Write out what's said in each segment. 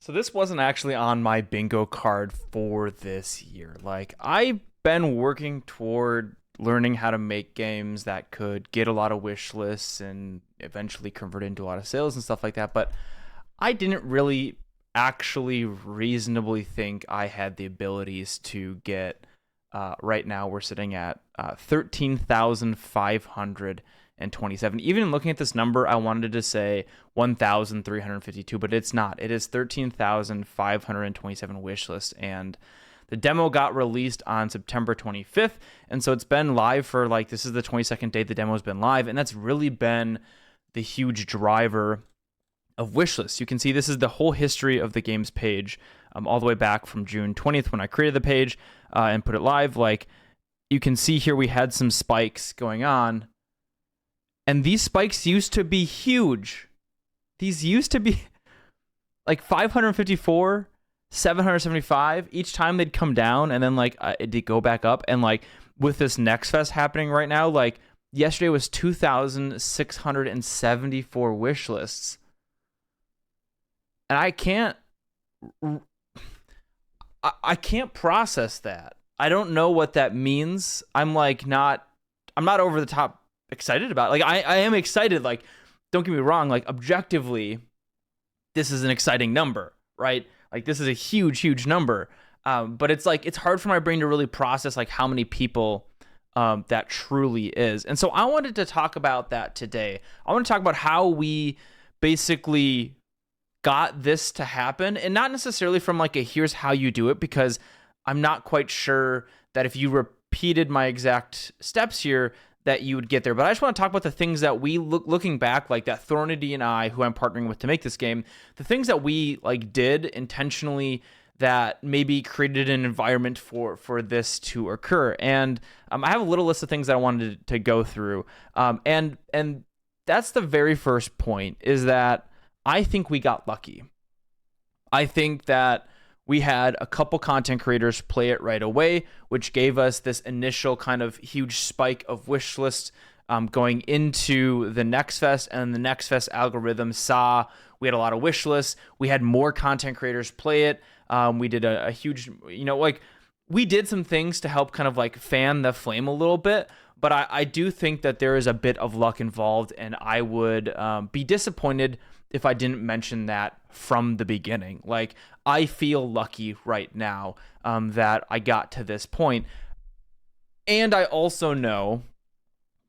So this wasn't actually on my bingo card for this year. Like, I've been working toward learning how to make games that could get a lot of wish lists and eventually convert into a lot of sales and stuff like that, but I didn't really actually reasonably think I had the abilities to get right now we're sitting at 13,527. Even looking at this number, I wanted to say 1,352, but it's not. It is 13,527 wish lists, and the demo got released on September 25th, and so it's been live for this is the 22nd day the demo's been live, and that's really been the huge driver of wishlists. You can see this is the whole history of the game's page, all the way back from June 20th when I created the page and put it live. Like, you can see here we had some spikes going on, and these spikes used to be huge. These used to be like 554, 775. Each time they'd come down, and then it'd go back up. And with this Next Fest happening right now, yesterday was 2,674 wish lists. And I can't process that. I don't know what that means. I'm not over the top excited about it. I am excited. Don't get me wrong. Objectively, this is an exciting number, right? This is a huge number. But it's hard for my brain to really process how many people that truly is. And so I wanted to talk about that today. I want to talk about how we basically got this to happen, and not necessarily from a here's how you do it, because I'm not quite sure that if you repeated my exact steps here that you would get there. But I just want to talk about the things that we looking back, that Thornity and I, who I'm partnering with to make this game, the things that we did intentionally that maybe created an environment for this to occur. And I have a little list of things that I wanted to go through. And that's the very first point, is that I think we got lucky. I think that we had a couple content creators play it right away, which gave us this initial kind of huge spike of wish lists going into the Next Fest, and the Next Fest algorithm saw we had a lot of wish lists. We had more content creators play it. We did a huge, we did some things to help kind of fan the flame a little bit. But I do think that there is a bit of luck involved, and I would be disappointed if I didn't mention that from the beginning. I feel lucky right now that I got to this point. And I also know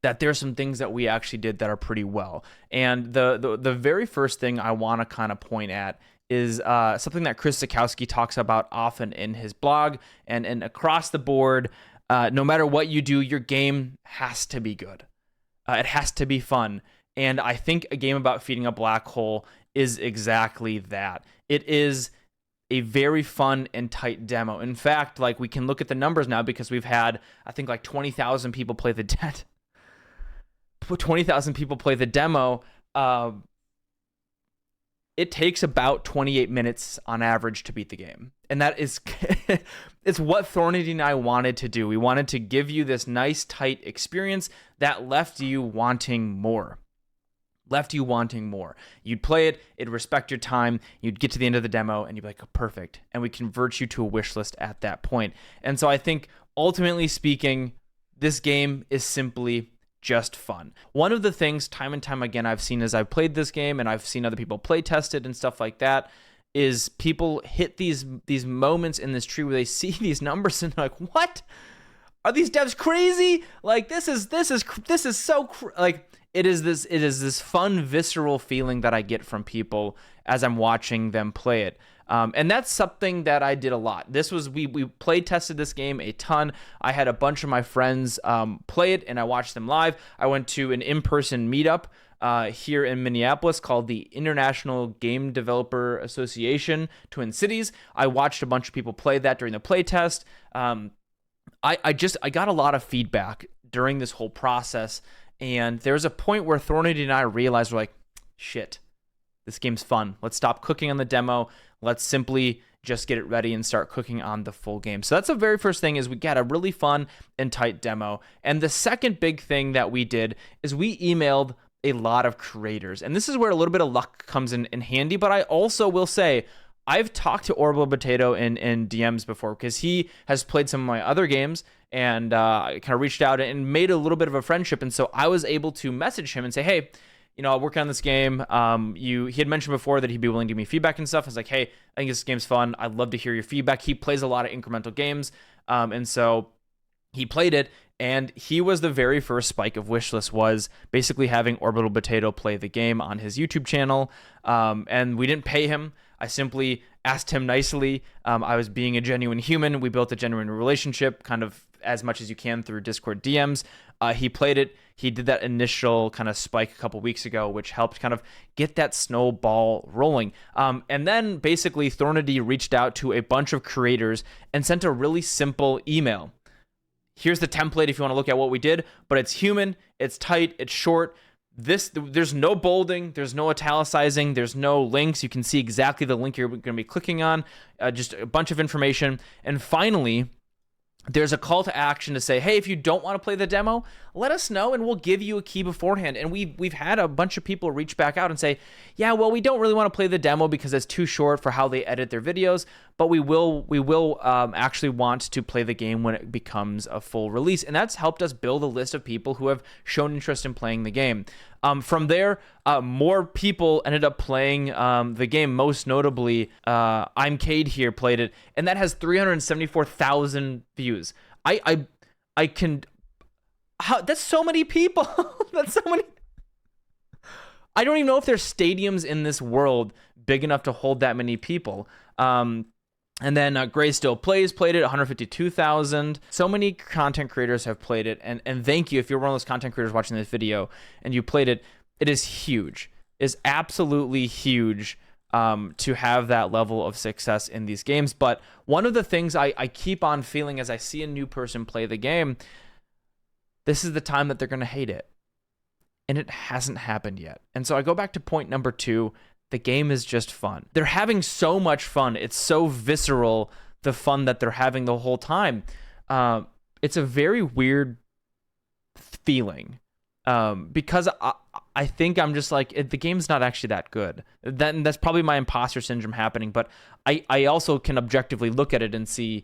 that there's some things that we actually did that are pretty well. And the very first thing I want to kind of point at is something that Chris Sikowski talks about often in his blog and across the board. No matter what you do, your game has to be good. It has to be fun. And I think a game about feeding a black hole is exactly that. It is a very fun and tight demo. In fact, we can look at the numbers now, because we've had, I think, 20,000 people play the 20,000 people play the demo. It takes about 28 minutes on average to beat the game. And that is, it's what Thornity and I wanted to do. We wanted to give you this nice, tight experience that left you wanting more. You'd play it, it'd respect your time, you'd get to the end of the demo, and you'd be like, oh, perfect. And we convert you to a wish list at that point. And so I think, ultimately speaking, this game is simply just fun. One of the things time and time again I've seen as I've played this game, and I've seen other people play test it and stuff like that, is people hit these moments in this tree where they see these numbers and they're like, what? Are these devs crazy? This is so it is this fun, visceral feeling that I get from people as I'm watching them play it. And that's something that I did a lot. We play tested this game a ton. I had a bunch of my friends play it, and I watched them live. I went to an in-person meetup here in Minneapolis called the International Game Developer Association, Twin Cities. I watched a bunch of people play that during the play test. I got a lot of feedback during this whole process, and there's a point where Thornity and I realized, we're like, shit, this game's fun. Let's stop cooking on the demo. Let's simply just get it ready and start cooking on the full game. So that's the very first thing, is we got a really fun and tight demo. And the second big thing that we did is we emailed a lot of creators. And this is where a little bit of luck comes in handy. But I also will say, I've talked to Orbital Potato in DMs before because he has played some of my other games, and I kind of reached out and made a little bit of a friendship. And so I was able to message him and say, hey, I'm working on this game. He had mentioned before that he'd be willing to give me feedback and stuff. I was like, hey, I think this game's fun. I'd love to hear your feedback. He plays a lot of incremental games. And so he played it, and he was the very first spike of Wishlist, was basically having Orbital Potato play the game on his YouTube channel. And we didn't pay him. I simply asked him nicely. I was being a genuine human. We built a genuine relationship, kind of as much as you can through Discord DMs. He played it. He did that initial kind of spike a couple weeks ago, which helped kind of get that snowball rolling. And then basically Thornady reached out to a bunch of creators and sent a really simple email. Here's the template if you want to look at what we did, but it's human, it's tight, it's short. There's no bolding, there's no italicizing, there's no links. You can see exactly the link you're going to be clicking on, just a bunch of information. And finally, there's a call to action to say, hey, if you don't want to play the demo, let us know and we'll give you a key beforehand. And we've had a bunch of people reach back out and say, yeah, well, we don't really want to play the demo because it's too short for how they edit their videos, but we will actually want to play the game when it becomes a full release. And that's helped us build a list of people who have shown interest in playing the game. From there, more people ended up playing the game. Most notably, I'm Cade here played it, and that has 374,000 views. That's so many people. That's so many. I don't even know if there's stadiums in this world big enough to hold that many people. And then Gray Still Plays played it, 152,000. So many content creators have played it, and thank you if you're one of those content creators watching this video and you played it. It is huge. It is absolutely huge to have that level of success in these games. But one of the things I keep on feeling as I see a new person play the game, this is the time that they're going to hate it. And it hasn't happened yet. And so I go back to point number 2. The game is just fun. They're having so much fun. It's so visceral, the fun that they're having the whole time. It's a very weird feeling because I think I'm just like, the game's not actually that good. That's probably my imposter syndrome happening. But I also can objectively look at it and see,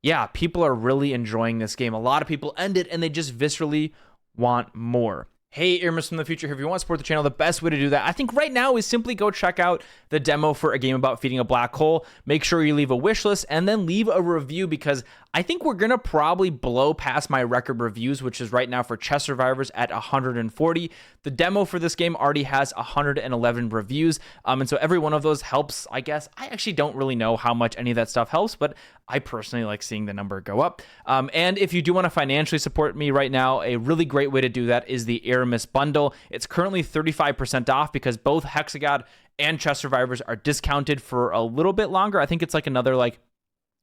yeah, people are really enjoying this game. A lot of people end it and they just viscerally want more. Hey, Aarimous from the future here. If you want to support the channel, the best way to do that, I think right now, is simply go check out the demo for A Game About Feeding a Black Hole. Make sure you leave a wish list and then leave a review, because I think we're going to probably blow past my record reviews, which is right now for Chess Survivors at 140. The demo for this game already has 111 reviews. And so every one of those helps, I guess. I actually don't really know how much any of that stuff helps, but I personally like seeing the number go up. And if you do want to financially support me right now, a really great way to do that is the Aarimous bundle. It's currently 35% off because both Hexagod and Chess Survivors are discounted for a little bit longer. I think it's like another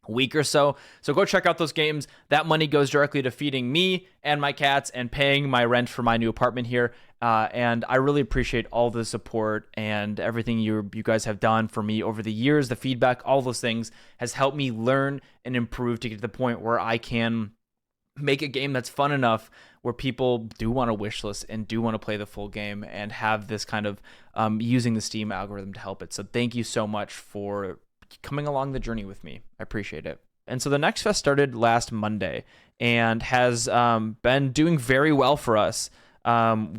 week or so. So go check out those games. That money goes directly to feeding me and my cats and paying my rent for my new apartment here. And I really appreciate all the support and everything you guys have done for me over the years. The feedback, all those things has helped me learn and improve to get to the point where I can make a game that's fun enough where people do want to wish list and do want to play the full game and have this kind of using the Steam algorithm to help it. So thank you so much for coming along the journey with me. I appreciate it. And so the Next Fest started last Monday and has been doing very well for us.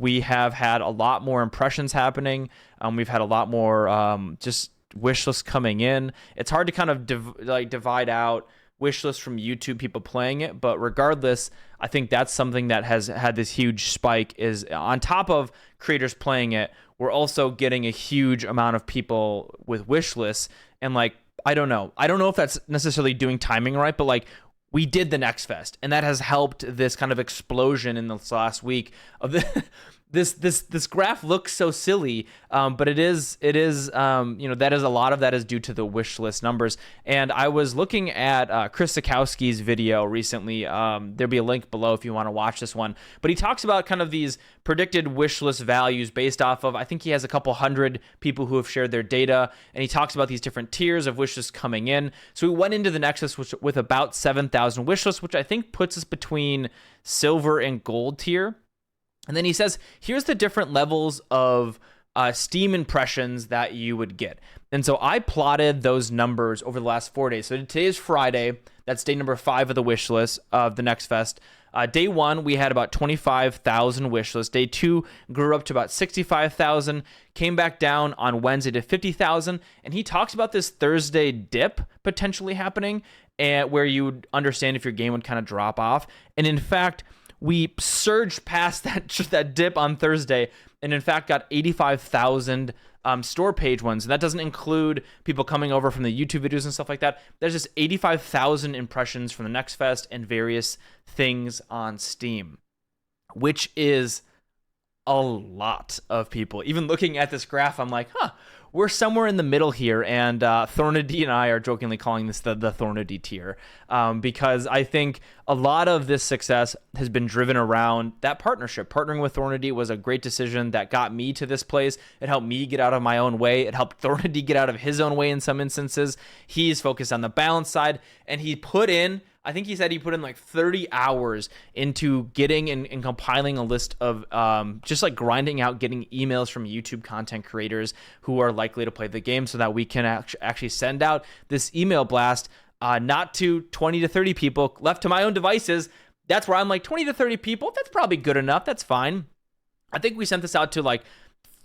We have had a lot more impressions happening. We've had a lot more just wish lists coming in. It's hard to kind of divide out wish lists from YouTube people playing it, but regardless, I think that's something that has had this huge spike. Is on top of creators playing it, we're also getting a huge amount of people with wish lists. And I don't know if that's necessarily doing timing right, but we did the Next Fest, and that has helped this kind of explosion in this last week of this graph looks so silly, but it is that is a lot of that is due to the wish list numbers. And I was looking at Chris Sikowski's video recently. There'll be a link below if you want to watch this one, but he talks about kind of these predicted wish list values based off of, I think he has a couple hundred people who have shared their data, and he talks about these different tiers of wish lists coming in. So we went into the Nexus with about 7,000 wish lists, which I think puts us between silver and gold tier. And then he says, here's the different levels of Steam impressions that you would get. And so I plotted those numbers over the last 4 days. So today is Friday. That's day number 5 of the wish list of the Next Fest. Day 1, we had about 25,000 wish lists. Day 2 grew up to about 65,000, came back down on Wednesday to 50,000. And he talks about this Thursday dip potentially happening, and where you would understand if your game would kind of drop off. And in fact, we surged past that dip on Thursday, and in fact got 85,000 store page ones. And that doesn't include people coming over from the YouTube videos and stuff like that. There's just 85,000 impressions from the Next Fest and various things on Steam, which is a lot of people. Even looking at this graph, I'm like, we're somewhere in the middle here. And Thornady and I are jokingly calling this the Thornady tier, because I think a lot of this success has been driven around that partnership. Partnering with Thornady was a great decision that got me to this place. It helped me get out of my own way. It helped Thornady get out of his own way in some instances. He's focused on the balance side, and he put in, I think he said he put in like 30 hours into getting and compiling a list of just like grinding out, getting emails from YouTube content creators who are likely to play the game, so that we can actually send out this email blast, not to 20 to 30 people left to my own devices. That's where I'm like, 20 to 30 people, that's probably good enough. That's fine. I think we sent this out to like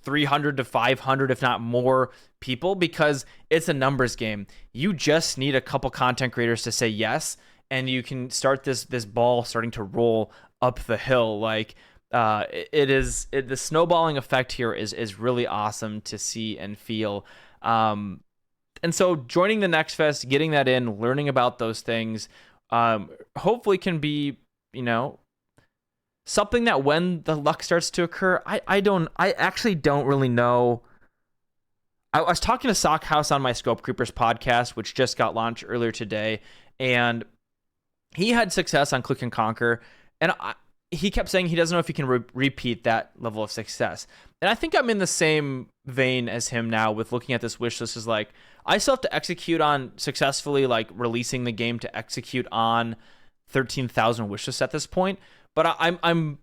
300 to 500, if not more people, because it's a numbers game. You just need a couple content creators to say yes, and you can start this ball starting to roll up the hill. Like the snowballing effect here is really awesome to see and feel. And so joining the Next Fest, getting that in, learning about those things, hopefully can be, something that when the luck starts to occur, I actually don't really know. I was talking to Sock House on my Scope Creepers podcast, which just got launched earlier today, and he had success on Click and Conquer, and he kept saying he doesn't know if he can repeat that level of success. And I think I'm in the same vein as him now with looking at this wish list. Is like, I still have to execute on successfully, like releasing the game to execute on 13,000 wish lists at this point. But I'm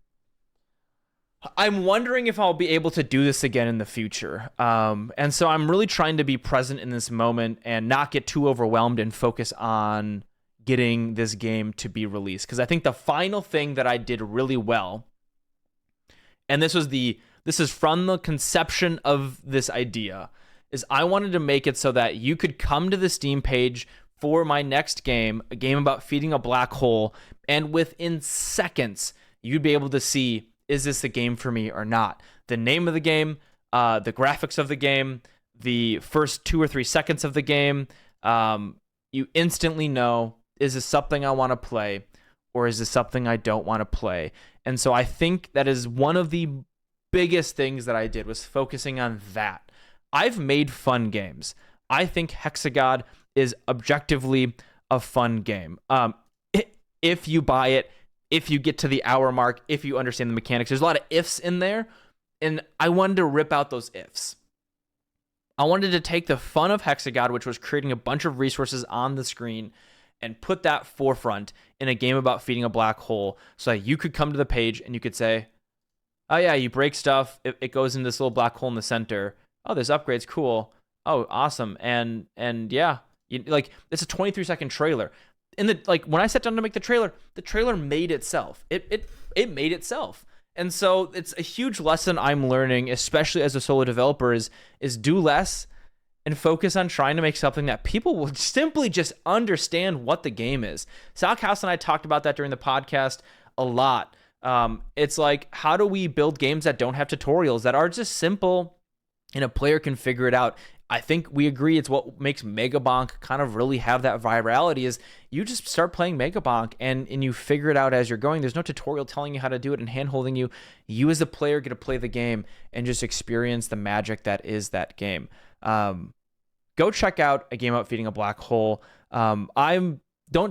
wondering if I'll be able to do this again in the future. And so I'm really trying to be present in this moment and not get too overwhelmed and focus on getting this game to be released. Because I think the final thing that I did really well, and this is from the conception of this idea, is I wanted to make it so that you could come to the Steam page for my next game, a game about feeding a black hole, and within seconds, you'd be able to see, is this the game for me or not? The name of the game, the graphics of the game, the first 2 or 3 seconds of the game, you instantly know, is this something I want to play, or is this something I don't want to play? And so I think that is one of the biggest things that I did, was focusing on that. I've made fun games. I think Hexagod is objectively a fun game. If you buy it, if you get to the hour mark, if you understand the mechanics, there's a lot of ifs in there, and I wanted to rip out those ifs. I wanted to take the fun of Hexagod, which was creating a bunch of resources on the screen, and put that forefront in a game about feeding a black hole, so that you could come to the page and you could say, oh yeah, you break stuff, it goes in this little black hole in the center. Oh, there's upgrades, cool. Oh, awesome. And yeah, it's a 23-second trailer. When I sat down to make the trailer made itself. It made itself. And so it's a huge lesson I'm learning, especially as a solo developer, is do less and focus on trying to make something that people will simply just understand what the game is. Sock House and I talked about that during the podcast a lot. It's like, how do we build games that don't have tutorials, that are just simple and a player can figure it out? I think we agree it's what makes Megabonk kind of really have that virality, is you just start playing Megabonk and you figure it out as you're going. There's no tutorial telling you how to do it and hand-holding you. You as a player get to play the game and just experience the magic that is that game. Go check out a game about feeding a black hole. Don't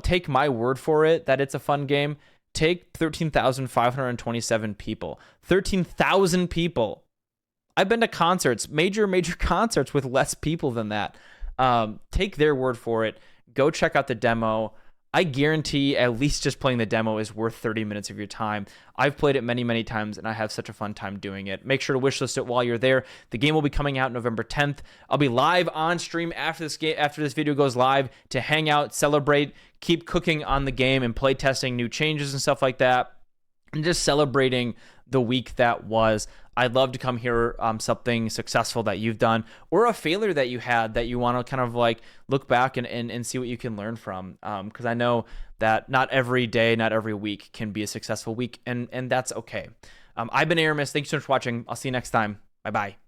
take my word for it that it's a fun game. Take 13,527 people. 13,000 people. I've been to concerts, major concerts with less people than that. Take their word for it. Go check out the demo. I guarantee at least just playing the demo is worth 30 minutes of your time. I've played it many, many times, and I have such a fun time doing it. Make sure to wishlist it while you're there. The game will be coming out November 10th. I'll be live on stream after this video goes live to hang out, celebrate, keep cooking on the game, and play testing new changes and stuff like that, and just celebrating the week that was. I'd love to come hear something successful that you've done, or a failure that you had that you want to kind of like look back and see what you can learn from. Because I know that not every day, not every week can be a successful week, and that's okay. I've been Aarimous. Thanks so much for watching. I'll see you next time. Bye-bye.